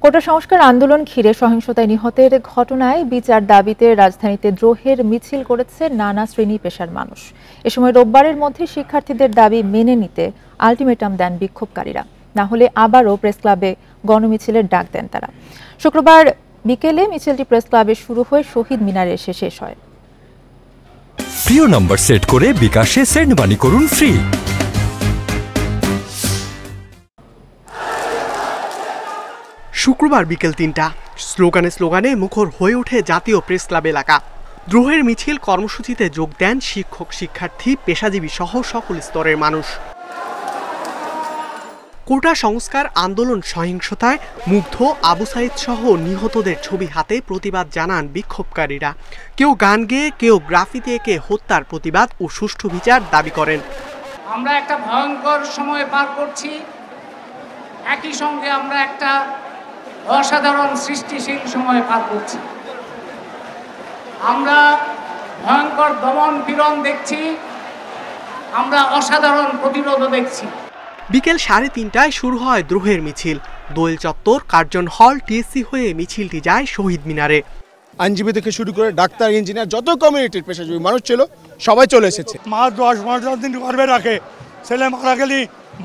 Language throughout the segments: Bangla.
কোটা সংস্কার আন্দোলন ঘিরে সহিংসতায় নিহতের ঘটনায় বিচার দাবিতে রাজধানীতে দ্রোহের মিছিল করেছে নানা শ্রেণী পেশার মানুষ। এ সময় রোববারের মধ্যে শিক্ষার্থীদের দাবি মেনে নিতে আলটিমেটাম দেন বিক্ষোভকারীরা, না হলে আবারও প্রেস ক্লাবে গণমিছিলের ডাক দেন তারা। শুক্রবার বিকেলে মিছিলটি প্রেস ক্লাবে শুরু হয়ে শহীদ মিনারে এসে শেষ হয়। প্রিয় নম্বর সেট করে বিকাশে সেন্ড মানি করুন ফ্রি। শুক্রবার বিকেল ৩টা, স্লোগানে মুখর হয়ে ওঠে জাতীয় প্রেস ক্লাব এলাকা। দ্রোহের মিছিল কর্মসূচিতে যোগ দেন শিক্ষক, শিক্ষার্থী, পেশাজীবী সহ সকল স্তরের মানুষ। কোটা সংস্কার আন্দোলন সহিংসতায় মুগ্ধ আবু সাইদ সহ নিহতদের ছবি হাতে প্রতিবাদ জানান বিক্ষোভকারীরা। কেউ গান গেয়ে, কেউ গ্রাফিতি এঁকে হত্যার প্রতিবাদ ও সুষ্ঠু বিচার দাবি করেন। আমরা একটা ভয়ঙ্কর সময় পার করছি, একই সঙ্গে আমরা একটা অসাধারণ সৃষ্টিশীল সময় পার করছি। আমরা ভয়ঙ্কর দমন পীড়ন দেখছি, আমরা অসাধারণ প্রতিরোধও দেখছি। বিকেল ৩:৩০টায় শুরু হয় দ্রোহের মিছিল। দোয়েল চত্বর, কার্জন হল, টিএসসি হয়ে মিছিলটি যায় শহীদ মিনারে। আইনজীবী থেকে শুরু করে ডাক্তার, ইঞ্জিনিয়ার, যত কমিউনিটির পেশাজীবী মানুষ ছিল সবাই চলে এসেছে। মা ১০-১৫ দিন গর্ভে রাখে, ছেলে মারা গেলে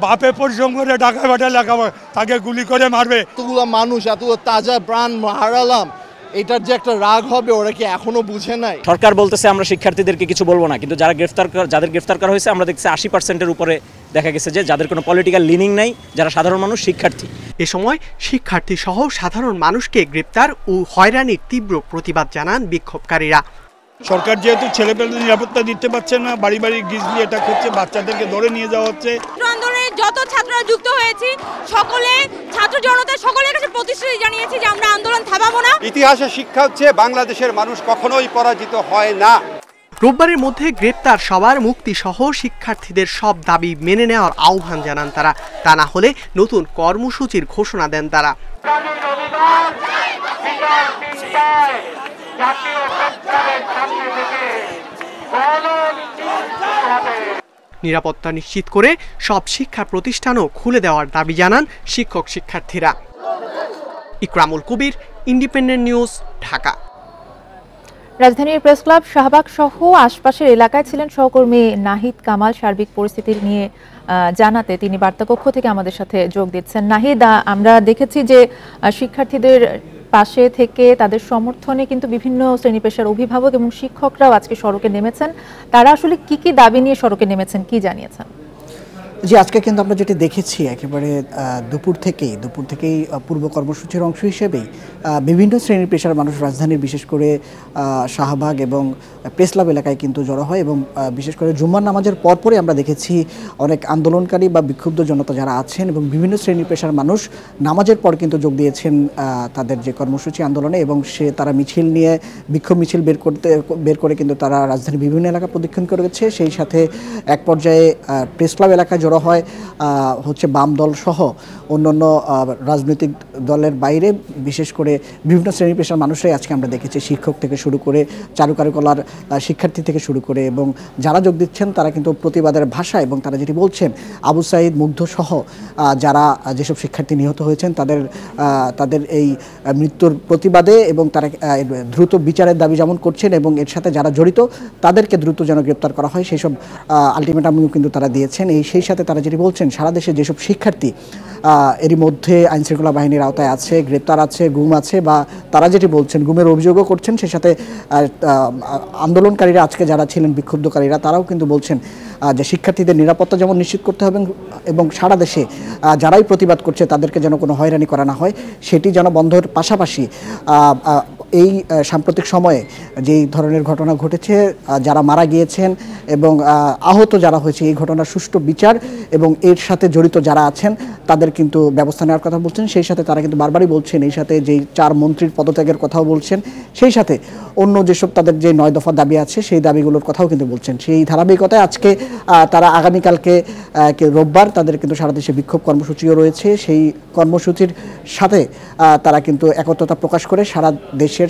বাপে পরিশ্রম করে ঢাকায় বাটা লেখাবো, তাকে গুলি করে মারবে। এতগুলো মানুষ, এত তাজা প্রাণ হারালাম, এটার যে একটা রাগ হবে ওরা কি এখনো বুঝে নাই? সরকার বলতেছে আমরা শিক্ষার্থীদেরকে কিছু বলবো না, কিন্তু যাদের গ্রেফতার করা হয়েছে আমরা দেখছি ৮০%-এর উপরে দেখা গেছে যে যাদের কোনো পলিটিক্যাল লিনিং নাই, যারা সাধারণ মানুষ, শিক্ষার্থী। এ সময় শিক্ষার্থী সহ সাধারণ মানুষকে গ্রেপ্তার ও হয়রানির তীব্র প্রতিবাদ জানান বিক্ষোভকারীরা। সরকার যেহেতু ছেলেপেলেদের নিরাপত্তা দিতে পারছে না, বাড়ি বাড়ি গিজলি এটা করছে, বাচ্চাদেরকে ধরে নিয়ে যাওয়া হচ্ছে। আন্দোলনে যত ছাত্ররা যুক্ত হয়েছি সকলে, ছাত্র জনতা সকলের কাছে প্রতিশ্রুতি জানিয়েছি যে আমরা আন্দোলন থামাবো না। ইতিহাসে শিক্ষা হচ্ছে বাংলাদেশের মানুষ কখনোই পরাজিত হয় না। রোববারের মধ্যে গ্রেপ্তার সবার মুক্তি সহ শিক্ষার্থীদের সব দাবি মেনে নেওয়ার আহ্বান জানান তারা। তা না হলে নতুন কর্মসূচির ঘোষণা দেন তারা। নিরাপত্তা নিশ্চিত করে সব শিক্ষা প্রতিষ্ঠানও খুলে দেওয়ার দাবি জানান শিক্ষক, শিক্ষার্থীরা। ইকরামুল কবির, ইন্ডিপেন্ডেন্ট নিউজ, ঢাকা। রাজধানীর প্রেস ক্লাব, শাহবাগ সহ আশপাশের এলাকায় ছিলেন সহকর্মী নাহিদ কামাল। সার্বিক পরিস্থিতি নিয়ে জানাতে তিনি বার্তাকক্ষ থেকে আমাদের সাথে যোগ দিচ্ছেন। নাহিদ, আমরা দেখেছি যে শিক্ষার্থীদের পাশে থেকে তাদের সমর্থনে কিন্তু বিভিন্ন শ্রেণী পেশার অভিভাবক এবং শিক্ষকরাও আজকে সড়কে নেমেছেন। তারা আসলে কি কি দাবি নিয়ে সড়কে নেমেছেন, কি জানিয়েছেন? জি, আজকে কিন্তু আমরা যেটি দেখেছি একেবারে দুপুর থেকেই পূর্ব কর্মসূচির অংশ হিসেবেই বিভিন্ন শ্রেণীর পেশার মানুষ রাজধানীর বিশেষ করে শাহবাগ এবং প্রেস ক্লাব এলাকায় কিন্তু জড়ো হয় এবং বিশেষ করে জুম্মার নামাজের পরপরই আমরা দেখেছি অনেক আন্দোলনকারী বা বিক্ষুব্ধ জনতা যারা আছেন এবং বিভিন্ন শ্রেণীর পেশার মানুষ নামাজের পর কিন্তু যোগ দিয়েছেন তাদের যে কর্মসূচি আন্দোলনে এবং তারা মিছিল নিয়ে বিক্ষোভ মিছিল বের করে কিন্তু তারা রাজধানীর বিভিন্ন এলাকা প্রদক্ষিণ করেছে। সেই সাথে এক পর্যায়ে প্রেস ক্লাব এলাকায় জড়ো হয় হচ্ছে বাম দল সহ অন্যান্য রাজনৈতিক দলের বাইরে বিশেষ করে বিভিন্ন শ্রেণী পেশার মানুষরাই আজকে আমরা দেখেছি, শিক্ষক থেকে শুরু করে চারুকারুকলার শিক্ষার্থী থেকে শুরু করে, এবং যারা যোগ দিচ্ছেন তারা কিন্তু প্রতিবাদের ভাষা এবং তারা যেটি বলছেন আবু সাইদ, মুগ্ধ সহ যারা যেসব শিক্ষার্থী নিহত হয়েছেন তাদের এই মৃত্যুর প্রতিবাদে এবং তারা দ্রুত বিচারের দাবি যেমন করছেন এবং এর সাথে যারা জড়িত তাদেরকে দ্রুত যেন গ্রেপ্তার করা হয় সেই সব আলটিমেটামও কিন্তু তারা দিয়েছেন। সেই সাথে তারা যেটি বলছেন সারা দেশে যেসব শিক্ষার্থী এরই মধ্যে আইনশৃঙ্খলা বাহিনীর আওতায় আছে, গ্রেপ্তার আছে, গুম আছে বা তারা যেটি বলছেন গুমের অভিযোগও করছেন, সেই সাথে আন্দোলনকারীরা আজকে যারা ছিলেন বিক্ষুব্ধকারীরা তারাও কিন্তু বলছেন যে শিক্ষার্থীদের নিরাপত্তা যেমন নিশ্চিত করতে হবে এবং সারা দেশে যারাই প্রতিবাদ করছে তাদেরকে যেন কোনো হয়রানি করা না হয় সেটি যেন বন্ধের পাশাপাশি এই সাম্প্রতিক সময়ে যেই ধরনের ঘটনা ঘটেছে, যারা মারা গিয়েছেন এবং আহত যারা হয়েছে, এই ঘটনার সুষ্ঠু বিচার এবং এর সাথে জড়িত যারা আছেন তাদের কিন্তু ব্যবস্থা নেওয়ার কথা বলছেন। সেই সাথে তারা কিন্তু বারবারই বলছেন, এই সাথে যেই ৪ মন্ত্রীর পদত্যাগের কথাও বলছেন, সেই সাথে অন্য যেসব তাদের যে ৯ দফা দাবি আছে সেই দাবিগুলোর কথাও কিন্তু বলছেন। সেই ধারাবাহিকতায় আজকে তারা আগামীকালকে রোববার তাদের কিন্তু সারা দেশে বিক্ষোভ কর্মসূচিও রয়েছে। সেই কর্মসূচির সাথে তারা কিন্তু একত্রতা প্রকাশ করে সারা দেশের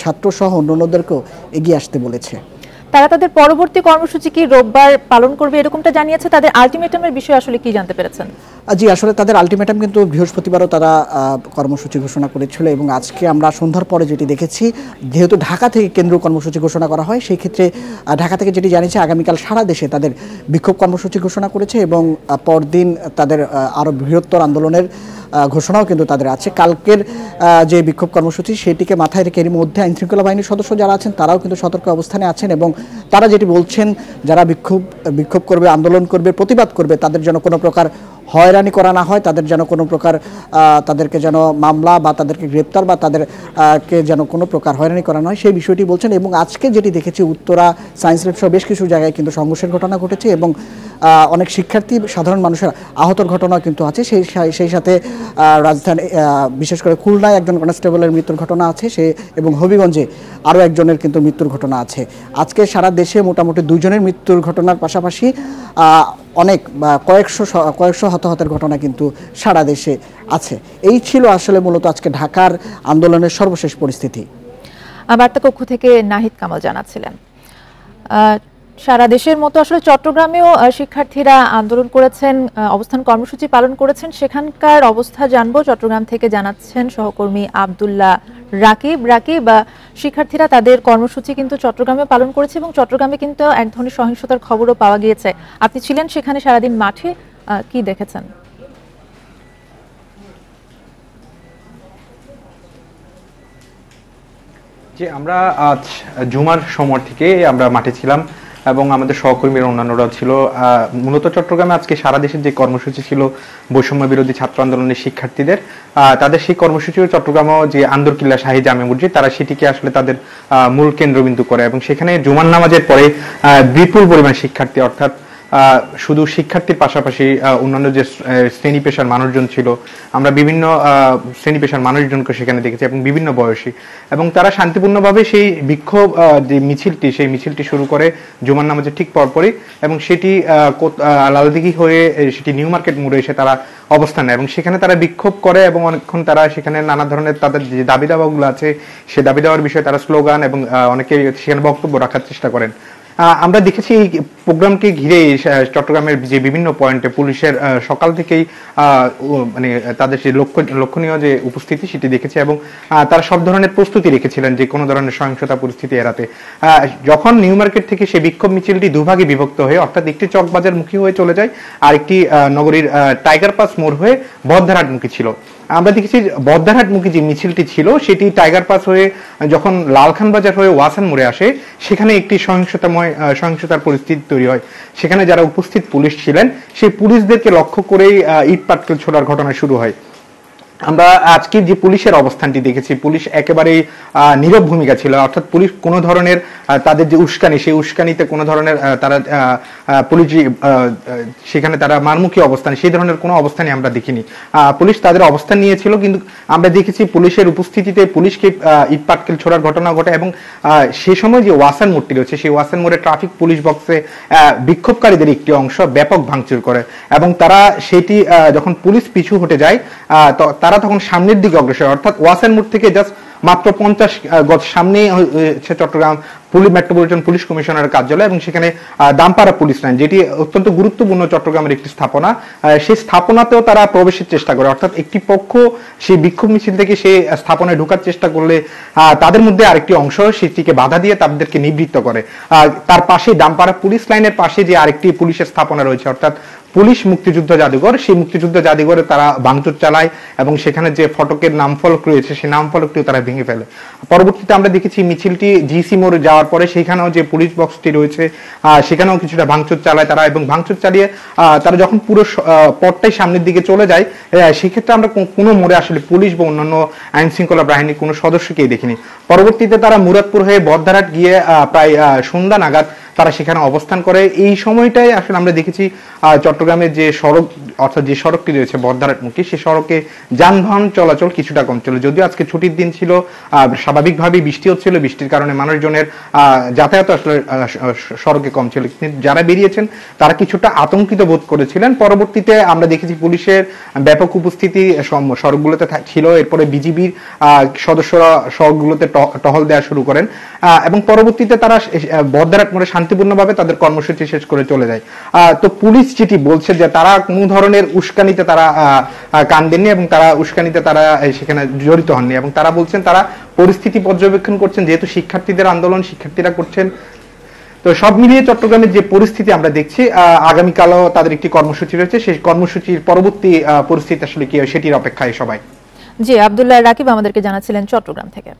ছাত্রসহ অন্যান্যদেরকেও এগিয়ে আসতে বলেছে। তারা তাদের পরবর্তী কর্মসূচি কি রোববার পালন করবে এরকমটা জানিয়েছে। তাদের আলটিমেটামের বিষয়ে আসলে কি জানতে পেরেছেন? জি, আসলে তাদের আলটিমেটাম কিন্তু বৃহস্পতিবারও তারা কর্মসূচি ঘোষণা করেছিল এবং আজকে আমরা সন্ধ্যার পরে যেটি দেখেছি, যেহেতু ঢাকা থেকে কেন্দ্রীয় কর্মসূচি ঘোষণা করা হয়, সেই ক্ষেত্রে ঢাকা থেকে যেটি জানিয়েছে আগামীকাল সারা দেশে তাদের বিক্ষোভ কর্মসূচি ঘোষণা করেছে এবং পরদিন তাদের আরও বৃহত্তর আন্দোলনের ঘোষণাও কিন্তু তাদের আছে। কালকের যে বিক্ষোভ কর্মসূচি সেটিকে মাথায় রেখে এর মধ্যে আইনশৃঙ্খলা বাহিনীর সদস্য যারা আছেন তারাও কিন্তু সতর্ক অবস্থানে আছেন এবং তারা যেটি বলছেন, যারা বিক্ষোভ করবে, আন্দোলন করবে, প্রতিবাদ করবে, তাদের যেন কোনো প্রকার হয়রানি করা না হয়, তাদের যেন কোনো প্রকার তাদেরকে যেন মামলা বা তাদেরকে গ্রেপ্তার বা তাদেরকে যেন কোনো প্রকার হয়রানি করা না হয় সেই বিষয়টি বলছেন। এবং আজকে যেটি দেখেছি উত্তরা, সায়েন্স ল্যাব সহ বেশ কিছু জায়গায় কিন্তু সংঘর্ষের ঘটনা ঘটেছে এবং অনেক শিক্ষার্থী, সাধারণ মানুষের আহতের ঘটনাও কিন্তু আছে। সেই সাথে রাজধানী বিশেষ করে খুলনায় একজন কনস্টেবলের মৃত্যুর ঘটনা আছে এবং হবিগঞ্জে আরও একজনের কিন্তু মৃত্যুর ঘটনা আছে। আজকে সারা দেশে মোটামুটি 2 জনের মৃত্যুর ঘটনার পাশাপাশি অনেক কয়েকশো হতাহতের ঘটনা কিন্তু সারা দেশে আছে। এই ছিল আসলে মূলত আজকে ঢাকার আন্দোলনের সর্বশেষ পরিস্থিতি। বার্তা কক্ষ থেকে নাহিদ কামাল জানাচ্ছিলেন। সারা দেশের মতো আসলে চট্টগ্রামেও শিক্ষার্থীরা আন্দোলন করেছেন, অবস্থান কর্মসূচি পালন করেছেন। সেখানকার অবস্থা জানবো, চট্টগ্রাম থেকে জানাচ্ছেন সহকর্মী আব্দুল্লাহ রাকিব। শিক্ষার্থীরা তাদের কর্মসূচি কিন্তু চট্টগ্রামে পালন করেছে এবং চট্টগ্রামে কিন্তু এক ধরনের সহিংসতার খবরও পাওয়া গিয়েছে। আপনি ছিলেন সেখানে সারাদিন মাঠে, কি দেখেছেন? যে আমরা আজ জুমার সময় থেকে আমরা মাঠে ছিলাম এবং আমাদের সহকর্মীরা অন্যান্যরাও ছিল। মূলত চট্টগ্রামে আজকে সারা দেশের যে কর্মসূচি ছিল বৈষম্য বিরোধী ছাত্র আন্দোলনের শিক্ষার্থীদের, তাদের সেই কর্মসূচিও চট্টগ্রামও যে আন্দরকিল্লা শাহী জামে মসজিদ, তারা সেটিকে আসলে তাদের মূল কেন্দ্রবিন্দু করে এবং সেখানে জুমার নামাজের পরে বিপুল পরিমাণ শিক্ষার্থী, অর্থাৎ শুধু শিক্ষার্থীর পাশাপাশি অন্যান্য যে শ্রেণী পেশার মানুষজন ছিল, আমরা বিভিন্ন শ্রেণী পেশার মানুষজনকে সেখানে দেখেছি এবং বিভিন্ন বয়সী, এবং তারা শান্তিপূর্ণভাবে সেই বিক্ষোভ যে মিছিলটি শুরু করে জুমার নামাজের ঠিক পরপরই এবং সেটি লালদিঘি হয়ে সেটি নিউ মার্কেট মোড়ে এসে তারা অবস্থান নেয় এবং সেখানে তারা বিক্ষোভ করে এবং অনেকক্ষণ তারা সেখানে নানা ধরনের তাদের যে দাবি দাওয়াগুলো আছে সে দাবি দাওয়ার বিষয়ে তারা স্লোগান এবং অনেকে সেখানে বক্তব্য রাখার চেষ্টা করেন। আমরা দেখেছি এই প্রোগ্রামকে ঘিরে চট্টগ্রামের যে বিভিন্ন পয়েন্টে পুলিশের সকাল থেকেই মানে তাদের যে লক্ষণীয় যে উপস্থিতি সেটি দেখেছি এবং তারা সব ধরনের প্রস্তুতি রেখেছিলেন যে কোনো ধরনের সহিংসতা পরিস্থিতি এড়াতে। যখন নিউ মার্কেট থেকে সেই বিক্ষোভ মিছিলটি দুভাগে বিভক্ত হয়ে, অর্থাৎ একটি চকবাজার মুখী হয়ে চলে যায় আর একটি নগরীর টাইগার পাস মোড় হয়ে বহদ্দারহাট মুখী ছিল। আমরা দেখেছি বহদ্দারহাট মুখী যে মিছিলটি ছিল সেটি টাইগার পাস হয়ে যখন লালখান বাজার হয়ে ওয়াসান মোড়ে আসে, সেখানে একটি সহিংসতার পরিস্থিতি তৈরি হয়। সেখানে যারা উপস্থিত পুলিশ ছিলেন সেই পুলিশদেরকে লক্ষ্য করেই ইট পাটকেল ছোড়ার ঘটনা শুরু হয়। আমরা আজকের যে পুলিশের অবস্থানটি দেখেছি, পুলিশ একেবারেই নীরব ভূমিকা ছিল, অর্থাৎ পুলিশ কোনো ধরনের তাদের যে উস্কানি, সেই উস্কানিতে কোনো ধরনের তারা পুলিশ সেখানে তারা মারমুখী অবস্থান, সেই ধরনের কোনো অবস্থানই আমরা দেখিনি। পুলিশ তাদের অবস্থান নিয়েছিল, কিন্তু আমরা দেখেছি পুলিশের উপস্থিতিতে পুলিশকে ইট পাটকেল ছোড়ার ঘটনা ঘটে এবং সেই সময় যে ওয়াসান মোড়টি রয়েছে সেই ওয়াসান মোড়ে ট্রাফিক পুলিশ বক্সে বিক্ষোভকারীদের একটি অংশ ব্যাপক ভাঙচুর করে এবং তারা সেটি যখন পুলিশ পিছু হটে যায় তারা তখন সামনের দিকে অগ্রসর, অর্থাৎ ওয়াসান মোড় থেকে জাস্ট মাত্র 50 গজ সামনে হচ্ছে চট্টগ্রাম মেট্রোপলিটন পুলিশ কমিশনারের কার্যালয় এবং সেখানে দামপাড়া পুলিশ লাইন, যেটি অত্যন্ত গুরুত্বপূর্ণ চট্টগ্রামের একটি স্থাপনা, সেই স্থাপনাতেও তারা প্রবেশের চেষ্টা করে। অর্থাৎ একটি পক্ষ সেই বিক্ষোভ মিছিল থেকে সেই স্থাপনায় ঢোকার চেষ্টা করলে তাদের মধ্যে আরেকটি অংশ সেটিকে বাধা দিয়ে তাদেরকে নিবৃত্ত করে। তার পাশে দামপাড়া পুলিশ লাইনের পাশে যে আরেকটি পুলিশের স্থাপনা রয়েছে, অর্থাৎ পুলিশ মুক্তিযুদ্ধ জাদুঘর, সেই মুক্তিযুদ্ধ জাদুঘরে তারা ভাঙচুর চালায় এবং সেখানে যে ফটকের নাম ফলক রয়েছে সেই নাম ফলকটিও তারা ভেঙে ফেলে। পরবর্তীতে আমরা দেখেছি মিছিলটি জিসি মোড়ে যাওয়ার পরে সেখানেও যে পুলিশ বক্সটি রয়েছে সেখানেও কিছুটা ভাঙচুর চালায় তারা, এবং ভাঙচুর চালিয়ে তারা যখন পুরো পথটাই সামনের দিকে চলে যায় সেক্ষেত্রে আমরা কোনো মোড়ে আসলে পুলিশ বা অন্যান্য আইন শৃঙ্খলা বাহিনীর কোনো সদস্যকেই দেখিনি। পরবর্তীতে তারা মুরাদপুর হয়ে বহদ্দারহাট গিয়ে প্রায় সন্ধ্যা নাগাদ তারা সেখানে অবস্থান করে। এই সময়টাই আসলে আমরা দেখেছি চট্টগ্রামের যে সড়ক অর্থাৎ যে সড়কটি রয়েছে বর্ধারাটমুখী, সেই সড়কে যানবাহন চলাচল কিছুটা কম ছিল। যদিও আজকে ছুটির দিন ছিল, স্বাভাবিকভাবেই বৃষ্টি হচ্ছিল, বৃষ্টির কারণে মানুষজনের যাতায়াত আসলে সড়কে কম ছিল। কিন্তু যারা বেরিয়েছেন তারা কিছুটা আতঙ্কিত বোধ করেছিলেন। পরবর্তীতে আমরা দেখেছি পুলিশের ব্যাপক উপস্থিতি সড়কগুলোতে ছিল। এরপরে বিজিবির সদস্যরা সড়কগুলোতে টহল দেওয়া শুরু করেন এবং পরবর্তীতে তারা বর্ধারাট মোড়ে শান্তিপূর্ণভাবে তাদের কর্মসূচি শেষ করে চলে যায়। তো পুলিশ যেটি বলছে যে তারা কোনো ধরনের উস্কানিতে তারা কান দেননি এবং তারা উস্কানিতে তারা সেখানে জড়িত হননি এবং তারা বলছেন তারা পরিস্থিতি পর্যবেক্ষণ করছেন, যেহেতু শিক্ষার্থীদের আন্দোলন, শিক্ষার্থীরা করছেন। তো সব মিলিয়ে চট্টগ্রামের যে পরিস্থিতি আমরা দেখছি, আগামীকালও তাদের একটি কর্মসূচি রয়েছে, সেই কর্মসূচির পরবর্তী পরিস্থিতি আসলে কি হয় সেটির অপেক্ষায় সবাই। জি, আব্দুল্লাহ রাকিব আমাদেরকে জানাচ্ছিলেন চট্টগ্রাম থেকে।